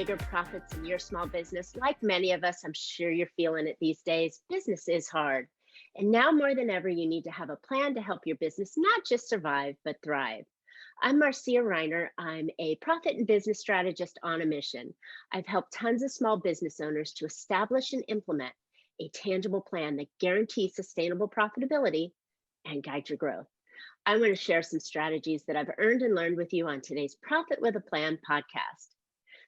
bigger profits in your small business? Like many of us, I'm sure you're feeling it these days. Business is hard. And now more than ever, you need to have a plan to help your business not just survive, but thrive. I'm Marcia Reiner. I'm a profit and business strategist on a mission. I've helped tons of small business owners to establish and implement a tangible plan that guarantees sustainable profitability and guide your growth. I'm going to share some strategies that I've earned and learned with you on today's Profit with a Plan podcast.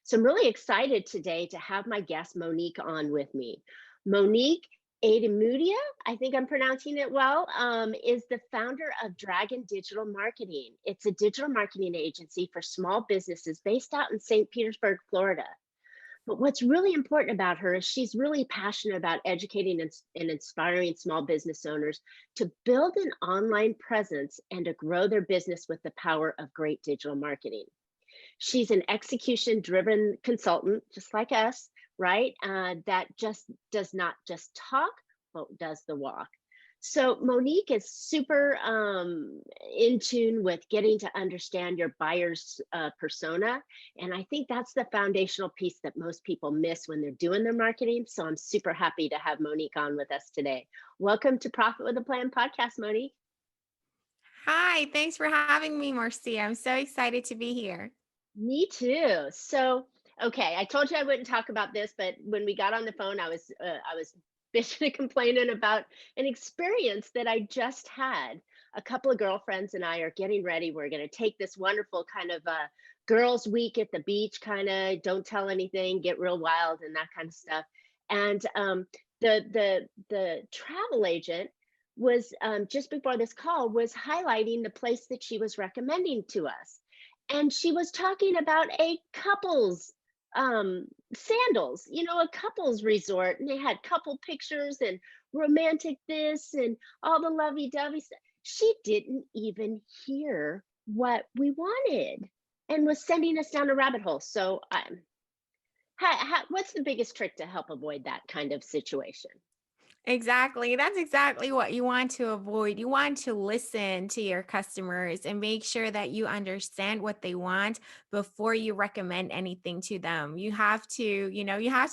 So I'm really excited today to have my guest Monique on with me. Monique Idemudia, I think I'm pronouncing it well, is the founder of Dragon Digital Marketing. It's a digital marketing agency for small businesses based out in St. Petersburg, Florida. But what's really important about her is she's really passionate about educating and inspiring small business owners to build an online presence and to grow their business with the power of great digital marketing. She's an execution driven consultant, just like us, right? That just does not just talk, but does the walk. So Monique is super in tune with getting to understand your buyer's persona. And I think that's the foundational piece that most people miss when they're doing their marketing. So I'm super happy to have Monique on with us today. Welcome to Profit with a Plan podcast, Monique. Hi, thanks for having me, Marcia. I'm so excited to be here. Me too. So, okay, I told you I wouldn't talk about this, but when we got on the phone, I was bitching and complaining about an experience that I just had. A couple of girlfriends and I are getting ready. We're going to take this wonderful kind of girls' week at the beach, kind of don't tell anything, get real wild, and that kind of stuff. And the travel agent was just before this call was highlighting the place that she was recommending to us, and she was talking about a couple's sandals, a couple's resort, and they had couple pictures and romantic this and all the lovey-dovey stuff. She didn't even hear what we wanted and was sending us down a rabbit hole. So what's the biggest trick to help avoid that kind of situation? Exactly. That's exactly what you want to avoid. You want to listen to your customers and make sure that you understand what they want before you recommend anything to them. You have to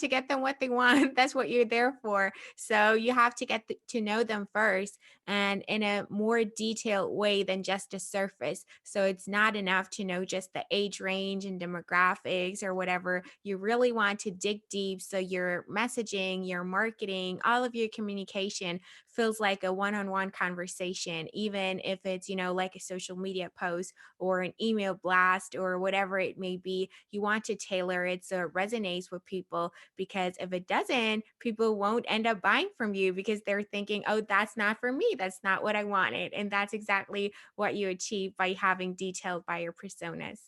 get them what they want. That's what you're there for. So you have to to know them first and in a more detailed way than just a surface. So it's not enough to know just the age range and demographics or whatever. You really want to dig deep so your messaging, your marketing, all of your communication feels like a one-on-one conversation, even if it's, like a social media post or an email blast or whatever it may be. You want to tailor it so it resonates with people, because if it doesn't, people won't end up buying from you because they're thinking, oh, that's not for me. That's not what I wanted. And that's exactly what you achieve by having detailed buyer personas.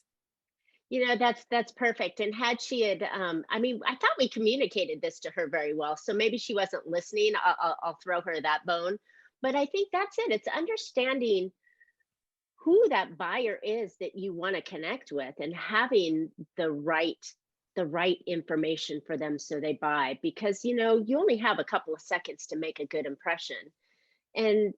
That's perfect. And had she had, I mean, I thought we communicated this to her very well. So maybe she wasn't listening. I'll throw her that bone. But I think that's it. It's understanding who that buyer is that you want to connect with and having the right information for them so they buy, because you only have a couple of seconds to make a good impression. And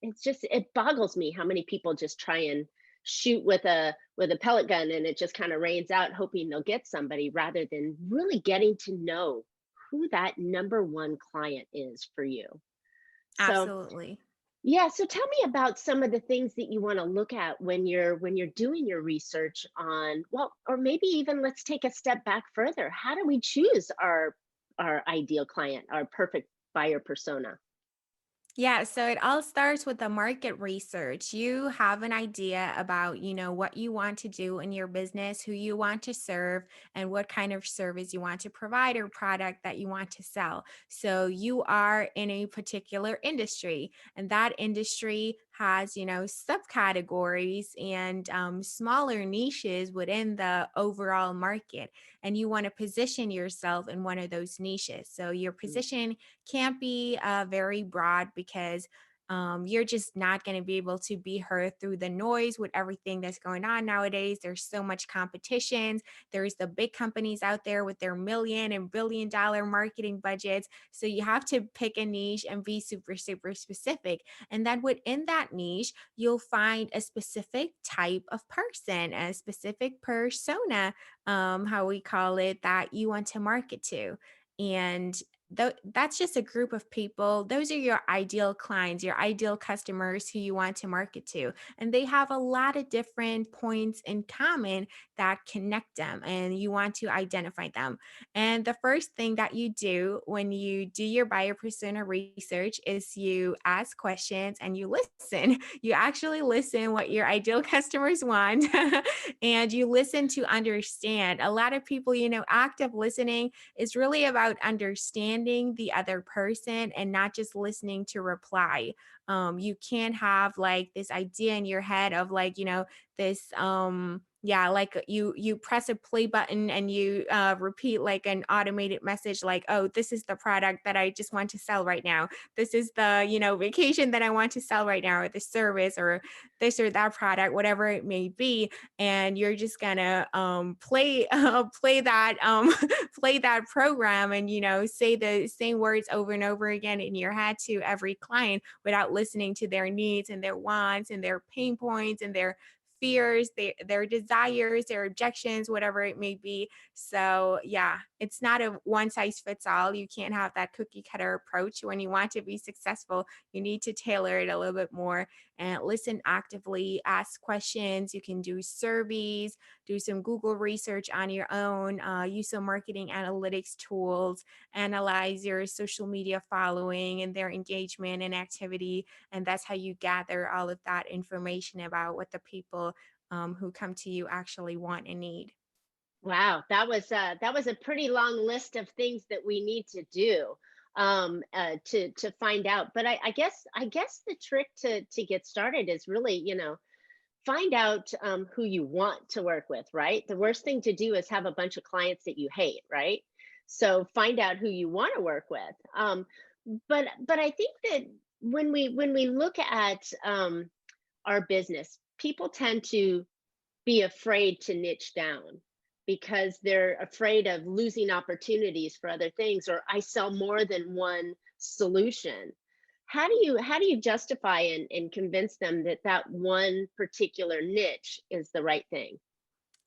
it boggles me how many people just try and shoot with a pellet gun, and it just kind of rains out hoping they'll get somebody, rather than really getting to know who that number one client is for you. So Absolutely. yeah, so tell me about some of the things that you want to look at when you're doing your research on, well, or maybe even let's take a step back further. How do we choose our ideal client, our perfect buyer persona? Yeah, so it all starts with the market research. You have an idea about, what you want to do in your business, who you want to serve, and what kind of service you want to provide or product that you want to sell. So you are in a particular industry, and that industry has, subcategories and smaller niches within the overall market. And you want to position yourself in one of those niches. So your position can't be very broad because you're just not going to be able to be heard through the noise with everything that's going on nowadays. There's so much competition. There's the big companies out there with their million and billion-dollar marketing budgets. So you have to pick a niche and be super, super specific. And then within that niche, you'll find a specific type of person, a specific persona, how we call it, that you want to market to. And that's just a group of people. Those are your ideal clients, your ideal customers who you want to market to. And they have a lot of different points in common that connect them, and you want to identify them. And the first thing that you do when you do your buyer persona research is you ask questions and you listen. You actually listen what your ideal customers want and you listen to understand. A lot of people, active listening is really about understanding the other person and not just listening to reply. You can't have like this idea in your head of like, this yeah, like you press a play button and you repeat like an automated message like, oh, this is the product that I just want to sell right now. This is the, vacation that I want to sell right now, or the service, or this or that product, whatever it may be. And you're just gonna play play that play that program, and say the same words over and over again in your head to every client without listening to their needs and their wants and their pain points and their fears, their desires, their objections, whatever it may be. So yeah, it's not a one size fits all. You can't have that cookie cutter approach. When you want to be successful, you need to tailor it a little bit more and listen actively, ask questions. You can do surveys, do some Google research on your own, use some marketing analytics tools, analyze your social media following and their engagement and activity. And that's how you gather all of that information about what the people who come to you actually want and need. Wow, that was a pretty long list of things that we need to do to find out. But I guess the trick to get started is really, find out who you want to work with, right? The worst thing to do is have a bunch of clients that you hate, right? So find out who you want to work with. But I think that when we look at our business, people tend to be afraid to niche down because they're afraid of losing opportunities for other things, or I sell more than one solution. How do you justify and convince them that that one particular niche is the right thing?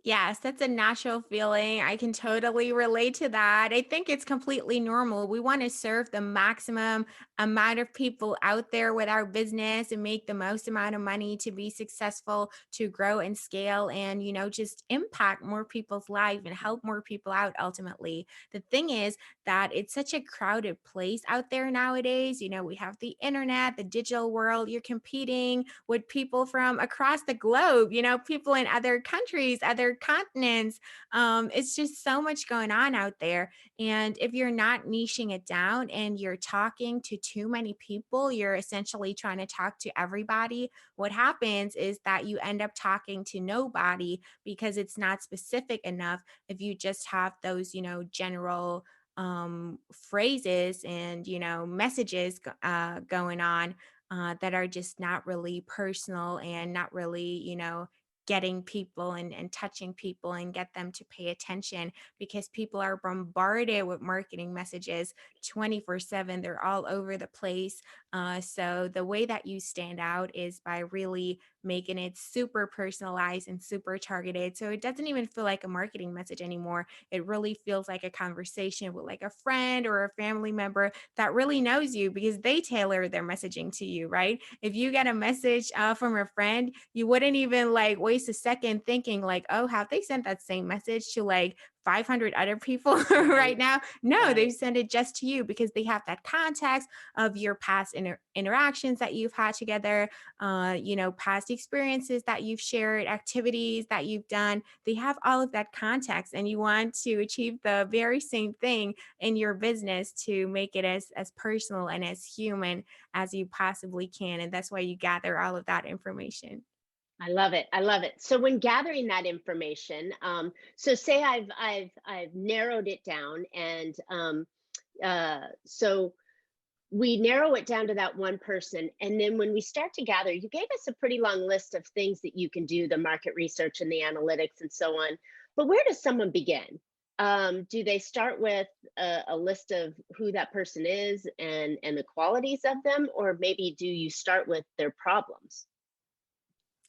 Yes, that's a natural feeling. I can totally relate to that. I think it's completely normal. We want to serve the maximum amount of people out there with our business and make the most amount of money to be successful, to grow and scale, and, just impact more people's life and help more people out ultimately. The thing is that it's such a crowded place out there nowadays. We have the internet, the digital world. You're competing with people from across the globe, people in other countries, other continents. It's just so much going on out there. And if you're not niching it down and you're talking to too many people, you're essentially trying to talk to everybody. What happens is that you end up talking to nobody because it's not specific enough. If you just have those, general phrases and messages going on that are just not really personal and not really getting people and touching people and get them to pay attention, because people are bombarded with marketing messages 24/7. They're all over the place. So the way that you stand out is by really making it super personalized and super targeted, so it doesn't even feel like a marketing message anymore. It really feels like a conversation with like a friend or a family member that really knows you, because they tailor their messaging to you, right? If you get a message from a friend, you wouldn't even like waste a second thinking like, oh, have they sent that same message to like 500 other people right Right, now? No, they've right. sent it just to you because they have that context of your past interactions that you've had together, past experiences that you've shared, activities that you've done. They have all of that context, and you want to achieve the very same thing in your business to make it as personal and as human as you possibly can. And that's why you gather all of that information. I love it. I love it. So when gathering that information, so say I've narrowed it down, and so we narrow it down to that one person. And then when we start to gather, you gave us a pretty long list of things that you can do, the market research and the analytics and so on. But where does someone begin? Do they start with a list of who that person is and the qualities of them? Or maybe do you start with their problems?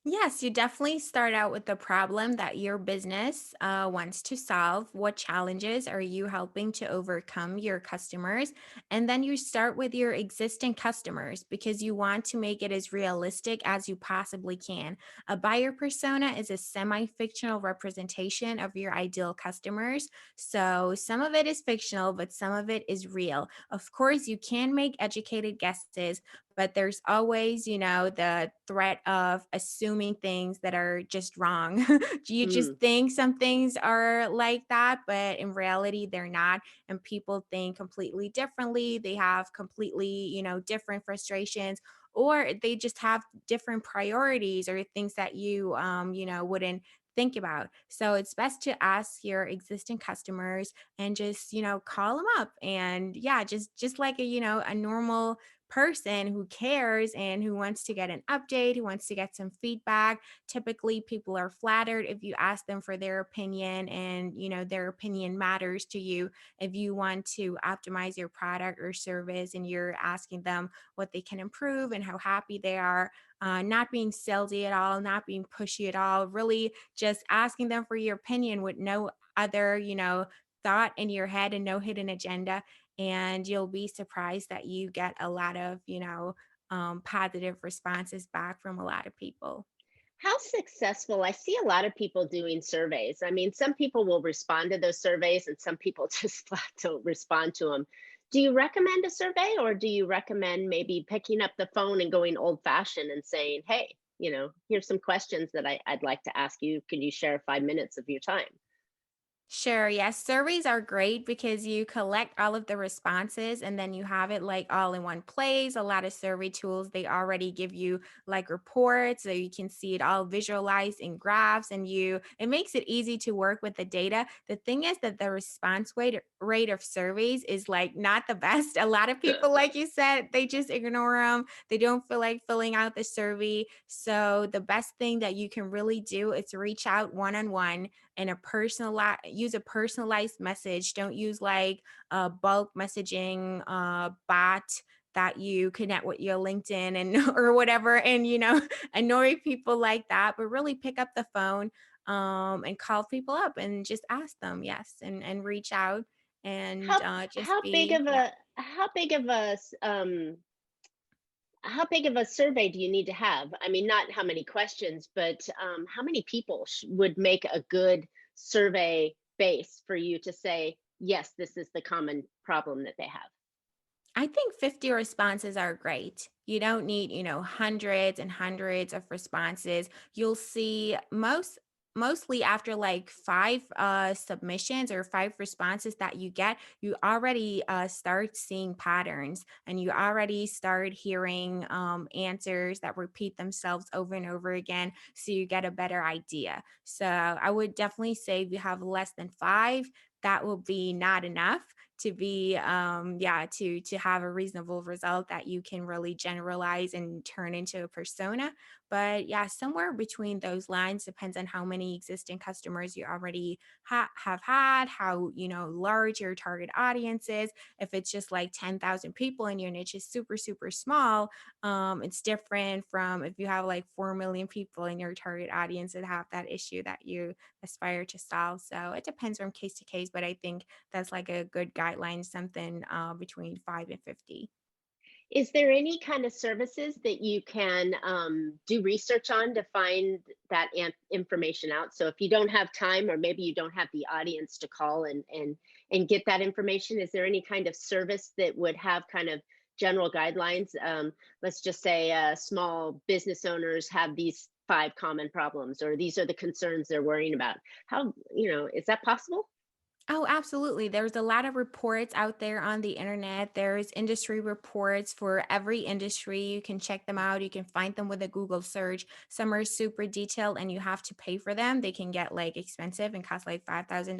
Yes, you definitely start out with the problem that your business wants to solve. What challenges are you helping to overcome your customers? And then you start with your existing customers because you want to make it as realistic as you possibly can. A buyer persona is a semi fictional representation of your ideal customers. So some of it is fictional, but some of it is real. Of course, you can make educated guesses, but there's always, the threat of assuming things that are just wrong. You just Mm, think some things are like that, but in reality, they're not. And people think completely differently. They have completely, different frustrations, or they just have different priorities or things that you, wouldn't think about. So it's best to ask your existing customers and just, call them up and yeah, just like a normal person who cares and who wants to get an update, who wants to get some feedback. Typically, people are flattered if you ask them for their opinion and, their opinion matters to you. If you want to optimize your product or service and you're asking them what they can improve and how happy they are, not being salesy at all, not being pushy at all, really just asking them for your opinion with no other, thought in your head and no hidden agenda, and you'll be surprised that you get a lot of positive responses back from a lot of people. how successful? I see a lot of people doing surveys. I mean, some people will respond to those surveys and some people just flat don't respond to them. Do you recommend a survey, or do you recommend maybe picking up the phone and going old fashioned and saying, hey, here's some questions that I'd like to ask you. Can you share 5 minutes of your time? Sure. Yes. Surveys are great because you collect all of the responses and then you have it like all in one place. A lot of survey tools, they already give you like reports so you can see it all visualized in graphs, and it makes it easy to work with the data. The thing is that the response rate of surveys is like not the best. A lot of people, like you said, they just ignore them. They don't feel like filling out the survey. So the best thing that you can really do is reach out one on one and use a personalized message. Don't use like a bulk messaging bot that you connect with your LinkedIn and or whatever, and annoy people like that. But really pick up the phone and call people up and just ask them, yes, and reach out and How just be, yeah. how big of a survey do you need to have? I mean, not how many questions, but how many people would make a good survey base for you to say, yes, this is the common problem that they have? I think 50 responses are great. You don't need, hundreds and hundreds of responses. You'll see mostly after like five submissions or five responses that you get, you already start seeing patterns and you already start hearing answers that repeat themselves over and over again. So you get a better idea. So I would definitely say if you have less than five, that will be not enough to be to have a reasonable result that you can really generalize and turn into a persona. But yeah, somewhere between those lines depends on how many existing customers you already have had, how large your target audience is. If it's just like 10,000 people and your niche is super super small, it's different from if you have like 4 million people in your target audience that have that issue that you aspire to solve. So it depends from case to case, but I think that's like a good guideline, something between 5 and 50. Is there any kind of services that you can do research on to find that information out? So if you don't have time, or maybe you don't have the audience to call and get that information, is there any kind of service that would have kind of general guidelines? Let's just say small business owners have these 5 common problems, or these are the concerns they're worrying about. How, is that possible? Oh, absolutely. There's a lot of reports out there on the internet. There's industry reports for every industry. You can check them out. You can find them with a Google search. Some are super detailed and you have to pay for them. They can get like expensive and cost like $5,000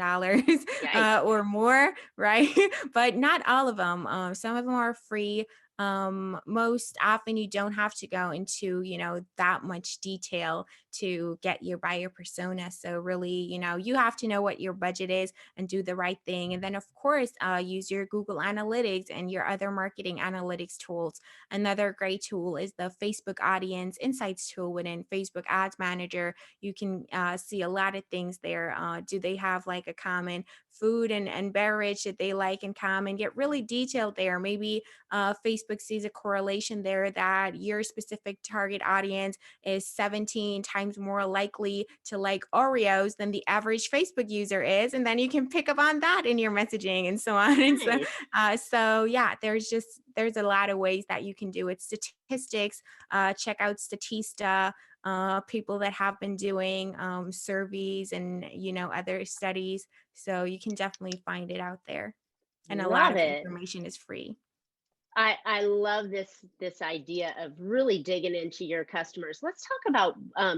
Yikes. or more, right? But not all of them. Some of them are free. Most often you don't have to go into, that much detail to get your buyer persona. So really, you have to know what your budget is and do the right thing. And then of course, use your Google Analytics and your other marketing analytics tools. Another great tool is the Facebook Audience Insights tool within Facebook Ads Manager. You can see a lot of things there. Do they have like a common food and beverage that they like in common? Get really detailed there. Maybe Facebook sees a correlation there that your specific target audience is 17 times more likely to like Oreos than the average Facebook user is. And then you can pick up on that in your messaging and so on. And so, Nice. yeah, there's a lot of ways that you can do it. Statistics, check out Statista, people that have been doing surveys and, other studies. So you can definitely find it out there. And a lot Love of it. information is free. I love this idea of really digging into your customers. Let's talk about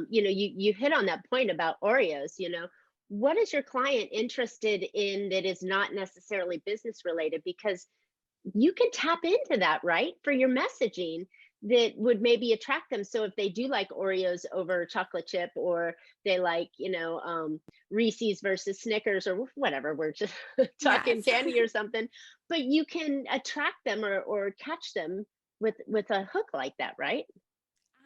you hit on that point about Oreos. What is your client interested in that is not necessarily business related? Because you can tap into that, right, for your messaging that would maybe attract them. So if they do like Oreos over chocolate chip, or they like, Reese's versus Snickers or whatever, we're just talking Yes. candy or something, but you can attract them or catch them with a hook like that, right?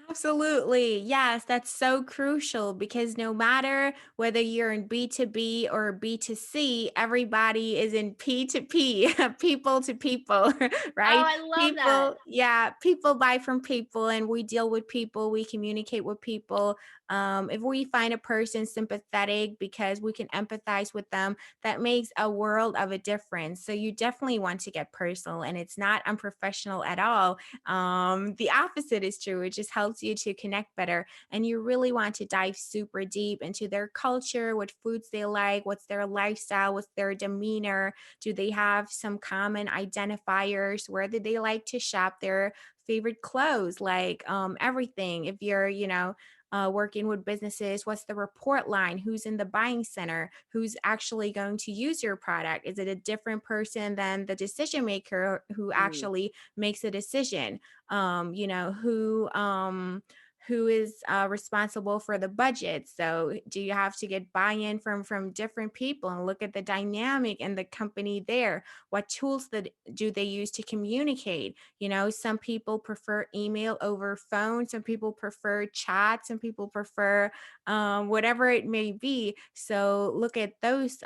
Absolutely. Yes, that's so crucial because no matter whether you're in B2B or B2C, everybody is in P2P, people to people, Oh, right? I love that. People, yeah, people buy from people and we deal with people, we communicate with people. If we find a person sympathetic because we can empathize with them, that makes a world of a difference. So you definitely want to get personal, and it's not unprofessional at all. The opposite is true. It just helps you to connect better. And you really want to dive super deep into their culture, what foods they like, what's their lifestyle, what's their demeanor. Do they have some common identifiers? Where do they like to shop? Their favorite clothes, like everything. If you're, working with businesses, what's the report line? Who's in the buying center? Who's actually going to use your product? Is it a different person than the decision maker who Mm. actually makes a decision? Who is responsible for the budget? So do you have to get buy-in from different people and look at the dynamic and the company there? What tools that do they use to communicate? Some people prefer email over phone, some people prefer chat, some people prefer whatever it may be. So look at those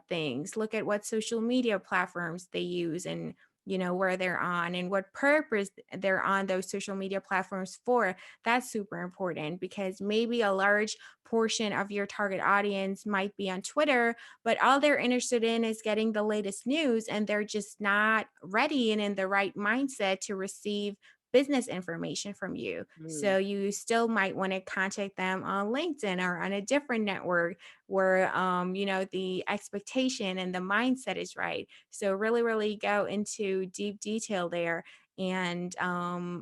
things. Look at what social media platforms they use, and where they're on and what purpose they're on those social media platforms for. That's super important because maybe a large portion of your target audience might be on Twitter, but all they're interested in is getting the latest news, and they're just not ready and in the right mindset to receive business information from you. Mm. So you still might want to contact them on LinkedIn or on a different network where the expectation and the mindset is right. So really, really go into deep detail there. And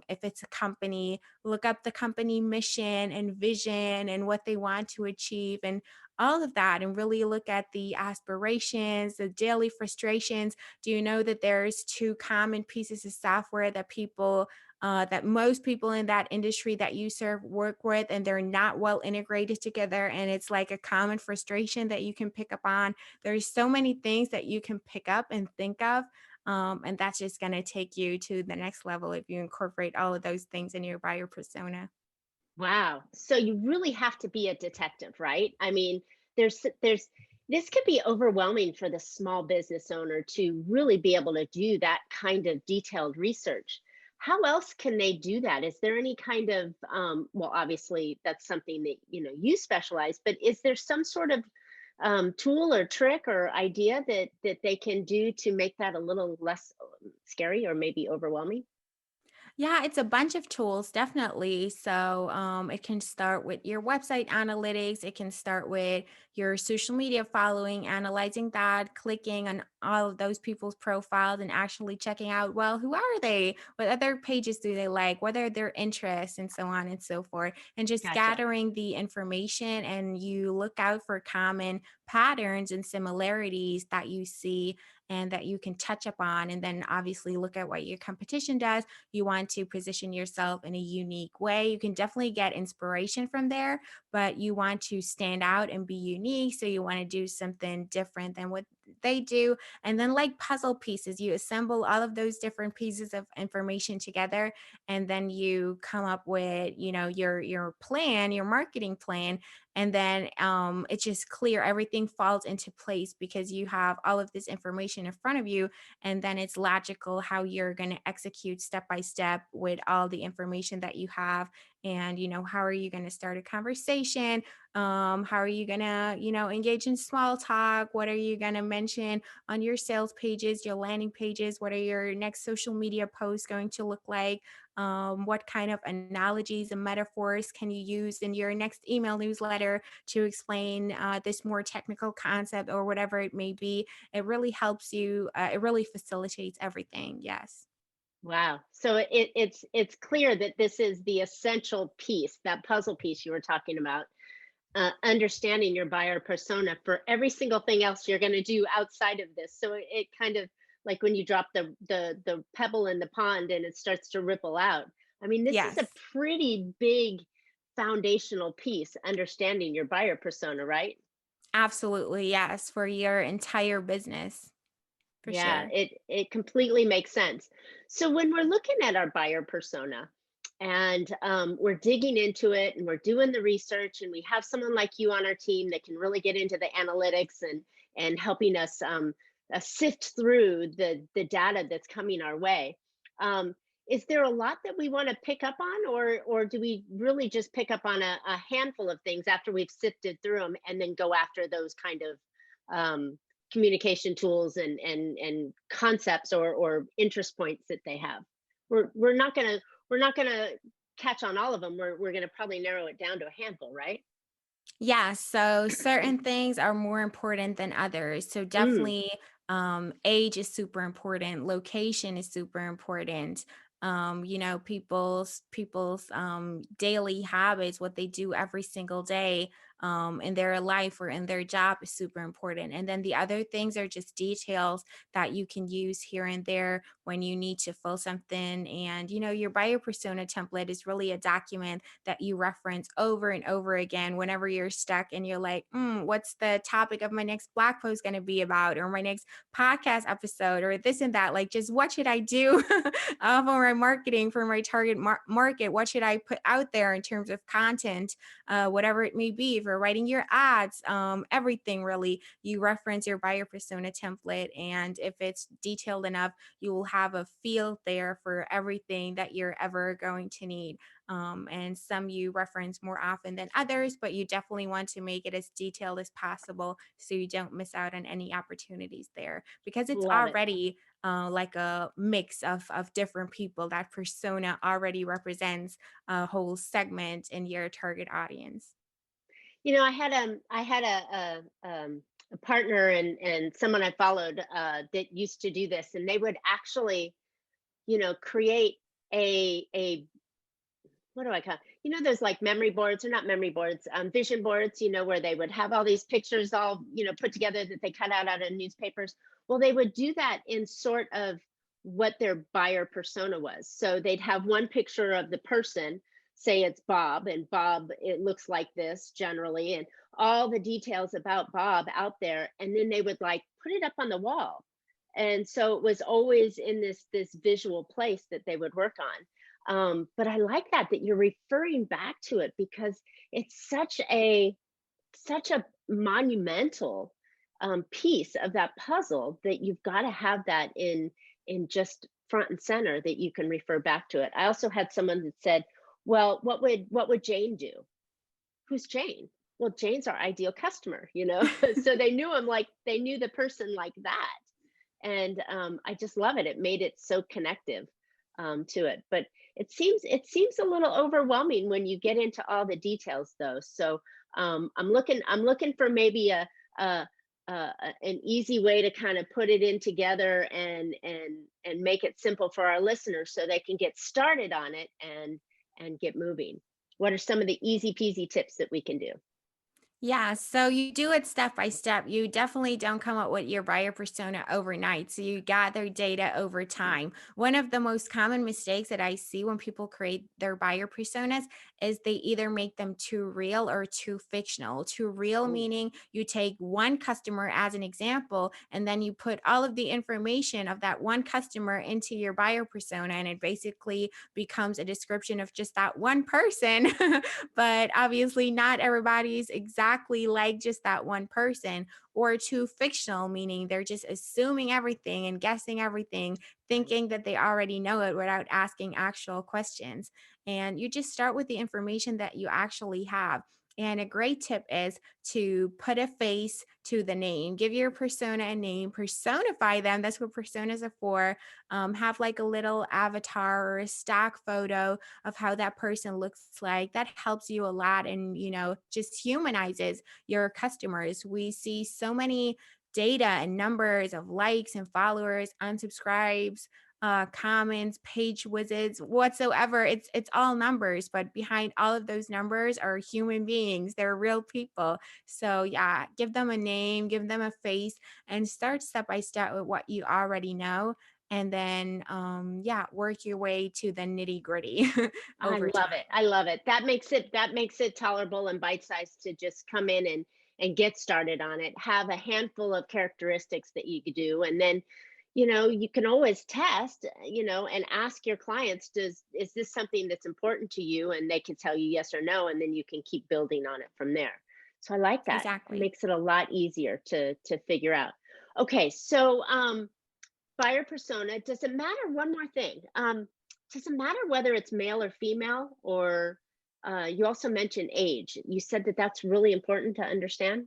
if it's a company, look up the company mission and vision and what they want to achieve and all of that, and really look at the aspirations, the daily frustrations. Do you know that there's two common pieces of software that most people in that industry that you serve work with, and they're not well integrated together, and it's like a common frustration that you can pick up on? There's so many things that you can pick up and think of, and that's just going to take you to the next level if you incorporate all of those things in your buyer persona. Wow. So you really have to be a detective, right? I mean, there's this could be overwhelming for the small business owner to really be able to do that kind of detailed research. How else can they do that? Is there any kind of well, obviously that's something that you specialize, but is there some sort of tool or trick or idea that they can do to make that a little less scary or maybe overwhelming? Yeah, it's a bunch of tools, definitely. So it can start with your website analytics. It can start with your social media following, analyzing that, clicking on all of those people's profiles and actually checking out, well, who are they? What other pages do they like? What are their interests? And so on and so forth. And just Gotcha. gathering the information, and you look out for common patterns and similarities that you see. and that you can touch upon. And then obviously look at what your competition does. You want to position yourself in a unique way. You can definitely get inspiration from there, but you want to stand out and be unique. So you want to do something different than what they do. And then, like puzzle pieces, you assemble all of those different pieces of information together, and then you come up with, your plan, your marketing plan. And then it's just clear, everything falls into place because you have all of this information in front of you. And then it's logical how you're going to execute step by step with all the information that you have. And how are you going to start a conversation? How are you going to engage in small talk? What are you going to mention on your sales pages, your landing pages? What are your next social media posts going to look like? What kind of analogies and metaphors can you use in your next email newsletter to explain this more technical concept or whatever it may be? It really helps you. It really facilitates everything. Yes. Wow. So it's clear that this is the essential piece, that puzzle piece you were talking about, understanding your buyer persona for every single thing else you're going to do outside of this. So it kind of, like when you drop the pebble in the pond and it starts to ripple out. I mean, this is a Yes. pretty big foundational piece, understanding your buyer persona, right? Absolutely. Yes. For your entire business, for Yeah, sure. it completely makes sense. So when we're looking at our buyer persona and we're digging into it and we're doing the research and we have someone like you on our team that can really get into the analytics and helping us sift through the data that's coming our way. Um, is there a lot that we want to pick up on, or do we really just pick up on a handful of things after we've sifted through them and then go after those kind of communication tools and concepts or interest points that they have? We're not gonna catch on all of them. We're gonna probably narrow it down to a handful, right? Yeah, so certain things are more important than others. So Mm, definitely age is super important, location is super important. People's daily habits, what they do every single day in their life or in their job is super important. And then the other things are just details that you can use here and there when you need to fill something. And your buyer persona template is really a document that you reference over and over again whenever you're stuck and you're like, what's the topic of my next blog post going to be about, or my next podcast episode, or this and that? Like, just what should I do for my marketing for my target market? What should I put out there in terms of content, whatever it may be, for writing your ads, everything really. You reference your buyer persona template, and if it's detailed enough, you will have a feel there for everything that you're ever going to need. And some you reference more often than others, but you definitely want to make it as detailed as possible so you don't miss out on any opportunities there, because it's love it. already like a mix of different people. That persona already represents a whole segment in your target audience. I had a partner and someone I followed that used to do this, and they would actually, create a what do I call, those like memory boards, or not memory boards, vision boards, where they would have all these pictures all, put together that they cut out of newspapers. Well, they would do that in sort of what their buyer persona was. So they'd have one picture of the person, say it's Bob, and Bob, it looks like this generally, and all the details about Bob out there. And then they would like put it up on the wall. And so it was always in this visual place that they would work on. But I like that you're referring back to it, because it's such a monumental piece of that puzzle, that you've got to have that in just front and center, that you can refer back to it. I also had someone that said, well, what would Jane do? Who's Jane? Well, Jane's our ideal customer. So they knew him, like they knew the person like that. And I just love it. It made it so connective to it. But it seems a little overwhelming when you get into all the details, though. So I'm looking for maybe an easy way to kind of put it in together and make it simple for our listeners so they can get started on it and get moving. What are some of the easy peasy tips that we can do? Yeah, so you do it step by step. You definitely don't come up with your buyer persona overnight. So you gather data over time. One of the most common mistakes that I see when people create their buyer personas is they either make them too real or too fictional. Too real Oh, meaning you take one customer as an example and then you put all of the information of that one customer into your buyer persona, and it basically becomes a description of just that one person. But obviously not everybody's exactly like just that one person, or too fictional, meaning they're just assuming everything and guessing everything, right. thinking that they already know it without asking actual questions. And you just start with the information that you actually have. And a great tip is to put a face to the name, give your persona a name, personify them. That's what personas are for. Have like a little avatar or a stock photo of how that person looks like. That helps you a lot and, just humanizes your customers. We see so many data and numbers of likes and followers, unsubscribes, comments, page visits, whatsoever. It's all numbers, but behind all of those numbers are human beings. They're real people. So yeah, give them a name, give them a face, and start step by step with what you already know, and then yeah, work your way to the nitty gritty I over love time. it. I love it. That makes it tolerable and bite-sized to just come in and get started on it. Have a handful of characteristics that you could do, and then, you can always test, and ask your clients, does is this something that's important to you? And they can tell you yes or no, and then you can keep building on it from there. So I like that. It Exactly. makes it a lot easier to figure out. Okay, so buyer persona, does it matter, one more thing, does it matter whether it's male or female, or you also mentioned age? You said that that's really important to understand.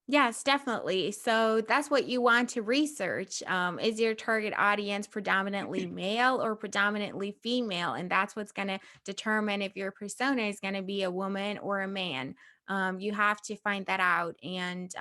Yes, definitely. So that's what you want to research. Is your target audience predominantly male or predominantly female? And that's what's going to determine if your persona is going to be a woman or a man. You have to find that out. And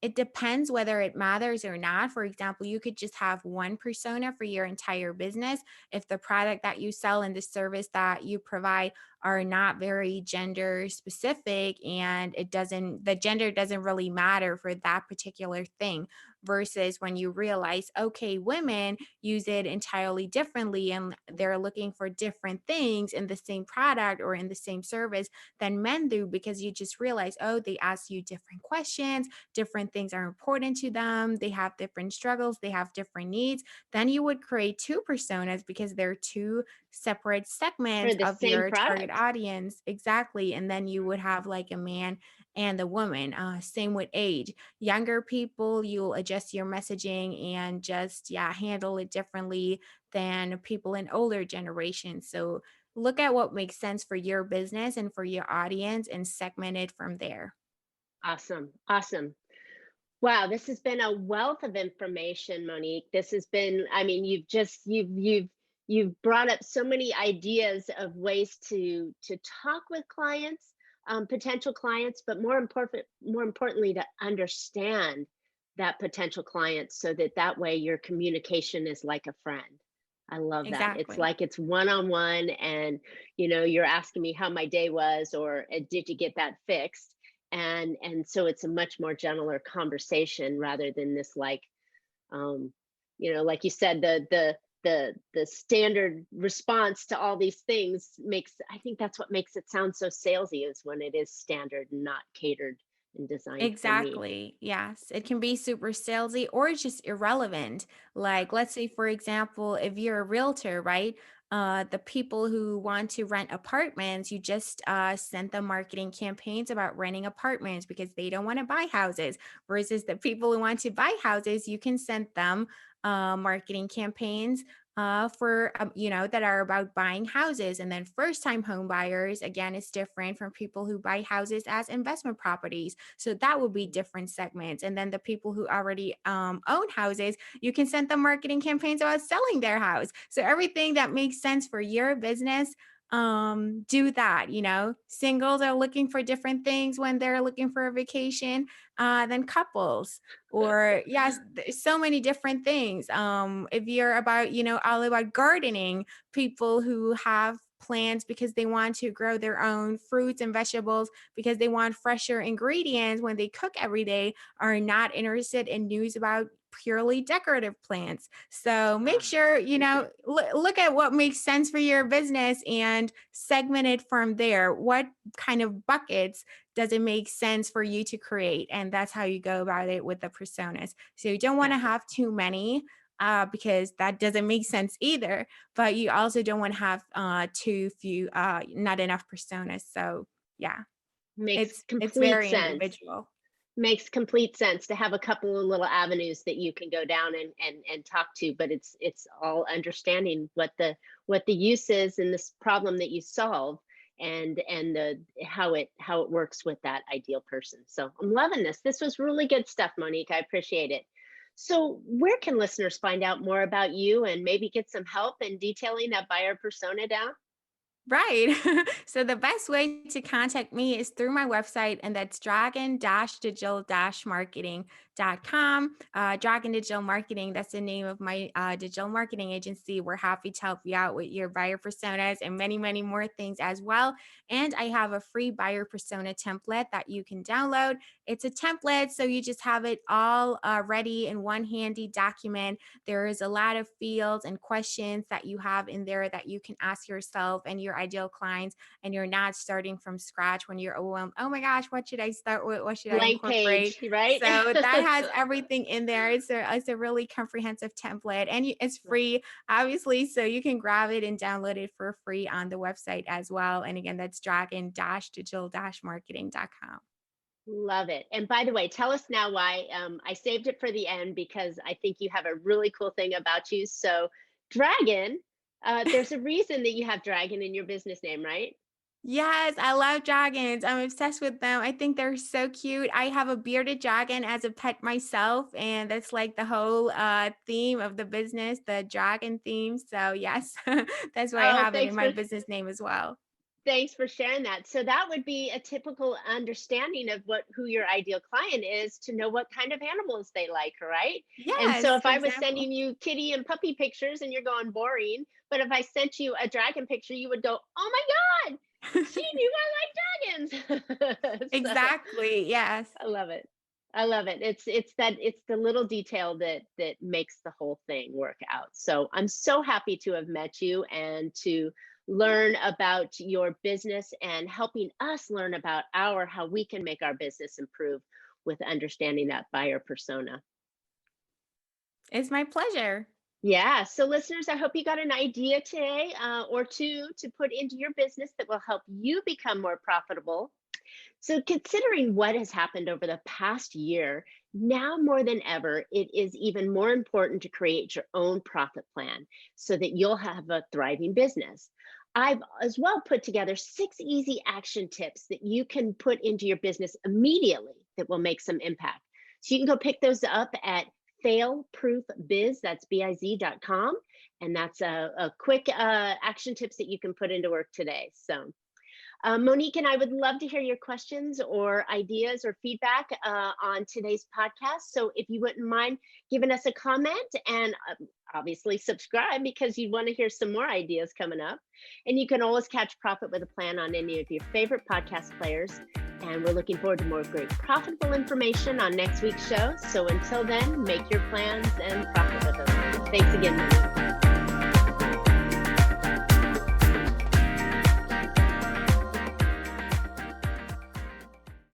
it depends whether it matters or not. For example, you could just have one persona for your entire business. If the product that you sell and the service that you provide are not very gender specific, and the gender doesn't really matter for that particular thing, versus when you realize, okay, women use it entirely differently and they're looking for different things in the same product or in the same service than men do, because you just realize, oh, they ask you different questions, different things are important to them, they have different struggles, they have different needs. Then you would create two personas because they're two separate For segments the of same your target product. audience. Exactly. And then you would have like a man and a woman. Same with age. Younger people, you'll adjust your messaging and just, yeah, handle it differently than people in older generations. So look at what makes sense for your business and for your audience and segment it from there. Awesome, awesome. Wow, this has been a wealth of information, Monique. This has been, I mean, you've brought up so many ideas of ways to talk with clients, potential clients, but more importantly, to understand that potential client, so that way your communication is like a friend. I love that. It's Exactly. like it's one on one, and you're asking me how my day was, or did you get that fixed? And so it's a much more gentler conversation, rather than this, like, um like you said, the standard response to all these things makes, I think that's what makes it sound so salesy, is when it is standard and not catered and designed for me. Exactly. Yes. It can be super salesy or it's just irrelevant. Like, let's say, for example, if you're a realtor, right? The people who want to rent apartments, you just send them marketing campaigns about renting apartments because they don't want to buy houses. Versus the people who want to buy houses, you can send them marketing campaigns for that are about buying houses. And then first time home buyers, again, is different from people who buy houses as investment properties, so that would be different segments. And then the people who already own houses, you can send them marketing campaigns about selling their house. So everything that makes sense for your business, do that. Singles are looking for different things when they're looking for a vacation than couples. Or yes, there's so many different things. If you're about all about gardening, people who have plants because they want to grow their own fruits and vegetables because they want fresher ingredients when they cook every day, are not interested in news about purely decorative plants. So make Ah, sure, look at what makes sense for your business and segment it from there. What kind of buckets does it make sense for you to create? And that's how you go about it with the personas. So you don't want to got it. have too many, because that doesn't make sense either. But you also don't want to have too few, not enough personas. So yeah, Makes it's complete very sense. individual. Makes complete sense to have a couple of little avenues that you can go down and talk to, but it's all understanding what the use is in this problem that you solve, and the how it works with that ideal person. So I'm loving this. This was really good stuff, Monique. I appreciate it. So where can listeners find out more about you and maybe get some help in detailing that buyer persona down? Right. So the best way to contact me is through my website, and that's dragon-digital-marketing.com. Dragon Digital Marketing, that's the name of my digital marketing agency. We're happy to help you out with your buyer personas and many, many more things as well. And I have a free buyer persona template that you can download. It's a template, so you just have it all ready in one handy document. There is a lot of fields and questions that you have in there that you can ask yourself and your ideal clients, and you're not starting from scratch when you're overwhelmed. Oh my gosh, what should I start with? What should I Blank incorporate? page, right? So that has everything in there. It's a really comprehensive template, and it's free, obviously. So you can grab it and download it for free on the website as well. And again, that's dragon-digital-marketing.com. Love it. And by the way, tell us now why, I saved it for the end because I think you have a really cool thing about you. So, dragon, there's a reason that you have dragon in your business name, right? Yes, I love dragons. I'm obsessed with them. I think they're so cute. I have a bearded dragon as a pet myself, and that's like the whole theme of the business, the dragon theme. So, yes, that's why I Oh, have it in my business name as well. thanks for sharing that. So that would be a typical understanding of what who your ideal client is, to know what kind of animals they like, right? And so Yes, if for I was example. sending you kitty and puppy pictures and you're going boring, but if I sent you a dragon picture, you would go, "Oh my God, she knew I like dragons." So Exactly. Yes. I love it. I love it. It's the little detail that makes the whole thing work out. So I'm so happy to have met you and to learn about your business and helping us learn about our how we can make our business improve with understanding that buyer persona. It's my pleasure. Yeah. So, listeners, I hope you got an idea today, or two, to put into your business that will help you become more profitable. So, considering what has happened over the past year, now more than ever, it is even more important to create your own profit plan so that you'll have a thriving business. I've as well put together 6 easy action tips that you can put into your business immediately that will make some impact. So you can go pick those up at failproofbiz, that's biz.com. And that's a quick action tips that you can put into work today. So, Monique and I would love to hear your questions or ideas or feedback on today's podcast. So if you wouldn't mind giving us a comment, and obviously subscribe because you want to hear some more ideas coming up. And you can always catch Profit with a Plan on any of your favorite podcast players. And we're looking forward to more great profitable information on next week's show. So until then, make your plans and profit with them. Thanks again, Monique.